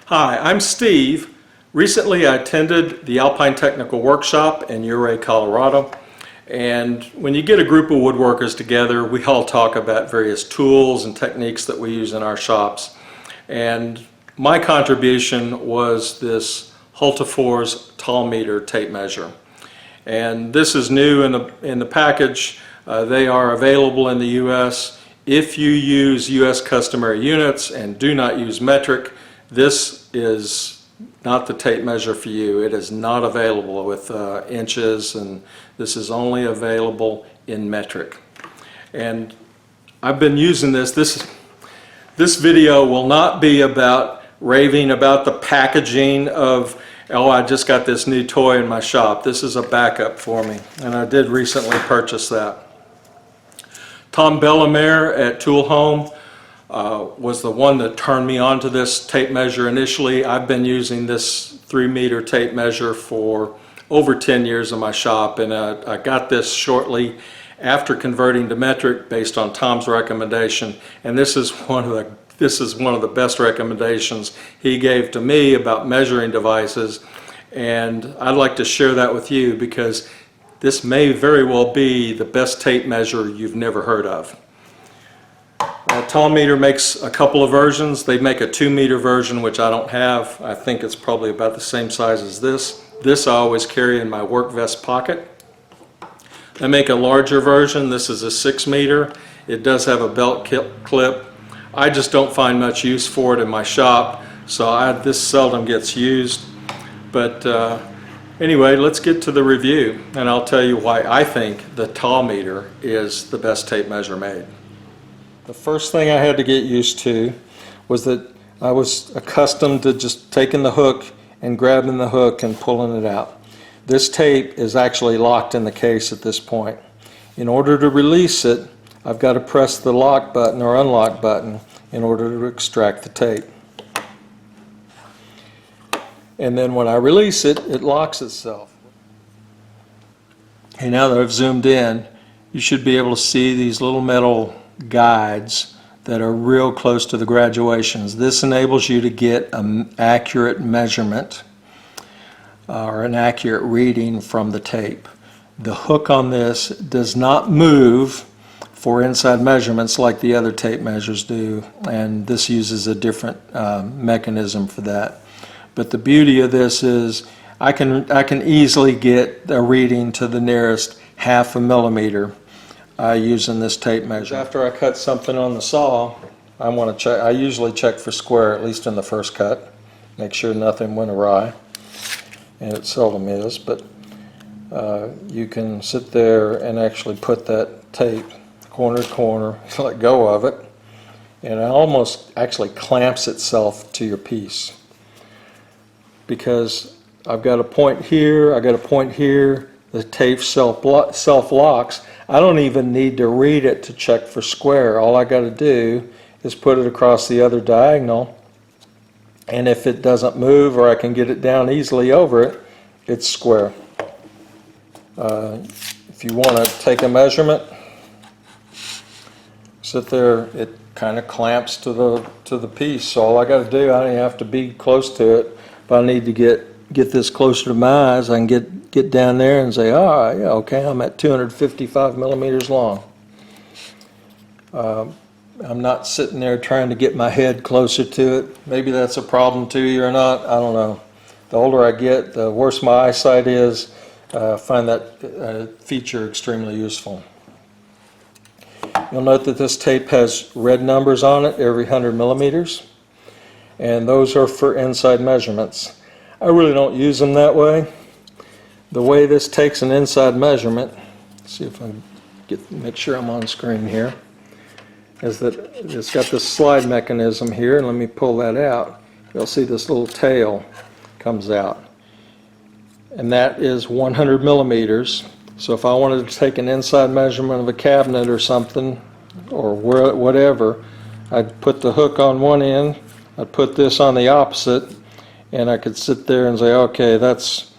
Hi, I'm Steve. Recently I attended the Alpine Technical Workshop in Ouray, Colorado. And when you get a group of woodworkers together, we all talk about various tools and techniques that we use in our shops. And my contribution was this Hultafors Talmeter tape measure. And this is new in the package. They are available in the U.S. If you use U.S. customary units and do not use metric, this is not the tape measure for you. It is not available with inches, and this is only available in metric. And I've been using this. This video will not be about raving about the packaging of, oh, I just got this new toy in my shop. This is a backup for me, and I did recently purchase that. Tom Bellemare at Tool Home was the one that turned me on to this tape measure initially. I've been using this 3-meter tape measure for over 10 years in my shop, and I got this shortly after converting to metric based on Tom's recommendation. And this is one of the best recommendations he gave to me about measuring devices, and I'd like to share that with you because this may very well be the best tape measure you've never heard of. Talmeter makes a couple of versions. They make a 2-meter version, which I don't have. I think it's probably about the same size as this. This I always carry in my work vest pocket. They make a larger version. This is a 6-meter. It does have a belt clip. I just don't find much use for it in my shop, so this seldom gets used. But anyway, let's get to the review, and I'll tell you why I think the Talmeter is the best tape measure made. The first thing I had to get used to was that I was accustomed to just taking the hook and grabbing the hook and pulling it out. This tape is actually locked in the case at this point. In order to release it, I've got to press the lock button or unlock button in order to extract the tape. And then when I release it, it locks itself. And now that I've zoomed in, you should be able to see these little metal guides that are real close to the graduations. This enables you to get an accurate measurement or an accurate reading from the tape. The hook on this does not move for inside measurements like the other tape measures do, and this uses a different mechanism for that. But the beauty of this is I can easily get a reading to the nearest 1/2 millimeter using this tape measure. After I cut something on the saw, I usually check for square, at least in the first cut, make sure nothing went awry, and it seldom is, but you can sit there and actually put that tape corner to corner, let go of it, and it almost actually clamps itself to your piece. Because I've got a point here, I've got a point here, the tape self-locks. I don't even need to read it to check for square. All I got to do is put it across the other diagonal, and if it doesn't move or I can get it down easily over it, it's square. If you want to take a measurement, sit there, it kind of clamps to the piece. So all I got to do, I don't even have to be close to it. If I need to get this closer to my eyes, I can get down there and say, oh, yeah, okay, I'm at 255 millimeters long. I'm not sitting there trying to get my head closer to it. Maybe that's a problem to you or not, I don't know. The older I get, the worse my eyesight is. I find that feature extremely useful. You'll note that this tape has red numbers on it every 100 millimeters. And those are for inside measurements. I really don't use them that way. The way this takes an inside measurement, see if I can make sure I'm on screen here, is that it's got this slide mechanism here, and let me pull that out. You'll see this little tail comes out. And that is 100 millimeters. So if I wanted to take an inside measurement of a cabinet or something, or whatever, I'd put the hook on one end, I'd put this on the opposite, and I could sit there and say, okay, that's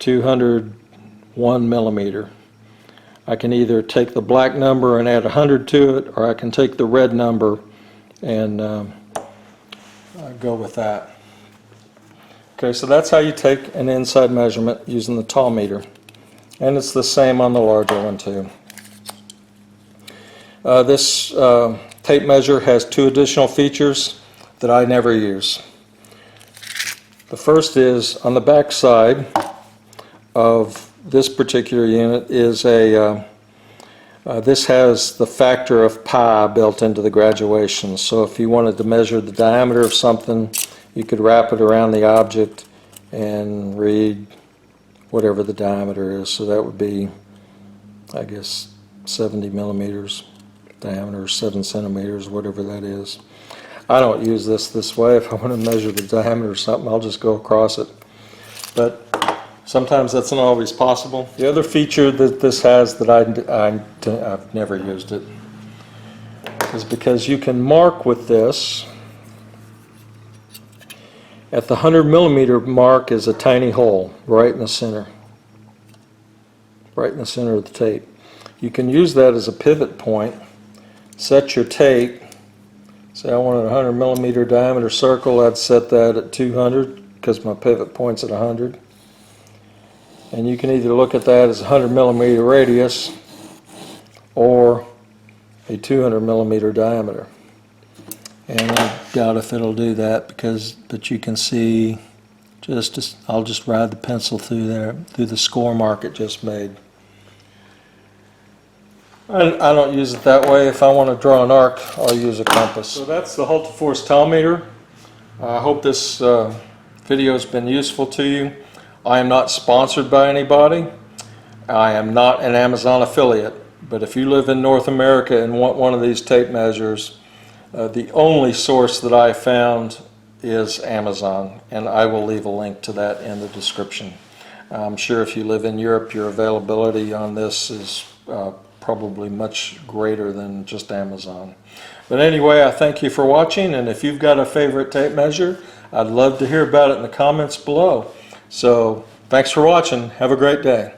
201 millimeter. I can either take the black number and add 100 to it, or I can take the red number and go with that. Okay, so that's how you take an inside measurement using the Talmeter. And it's the same on the larger one too. This tape measure has two additional features that I never use. The first is on the back side of this particular unit is this has the factor of pi built into the graduation. So if you wanted to measure the diameter of something, you could wrap it around the object and read whatever the diameter is. So that would be, I guess, 70 millimeters diameter, 7 centimeters, whatever that is. I don't use this way. If I want to measure the diameter or something, I'll just go across it. But sometimes that's not always possible. The other feature that this has that I've never used it is because you can mark with this. At the 100 millimeter mark is a tiny hole right in the center. Right in the center of the tape. You can use that as a pivot point. Set your tape. Say I wanted a 100 millimeter diameter circle, I'd set that at 200 because my pivot point's at 100. And you can either look at that as a 100 millimeter radius or a 200 millimeter diameter. And I doubt if it'll do that but you can see I'll just ride the pencil through there, through the score mark it just made. I don't use it that way. If I want to draw an arc, I'll use a compass. So that's the Hultafors Talmeter. I hope this video has been useful to you. I am not sponsored by anybody. I am not an Amazon affiliate. But if you live in North America and want one of these tape measures, the only source that I found is Amazon, and I will leave a link to that in the description. I'm sure if you live in Europe, your availability on this is probably much greater than just Amazon. But anyway, I thank you for watching, and if you've got a favorite tape measure, I'd love to hear about it in the comments below. So thanks for watching. Have a great day.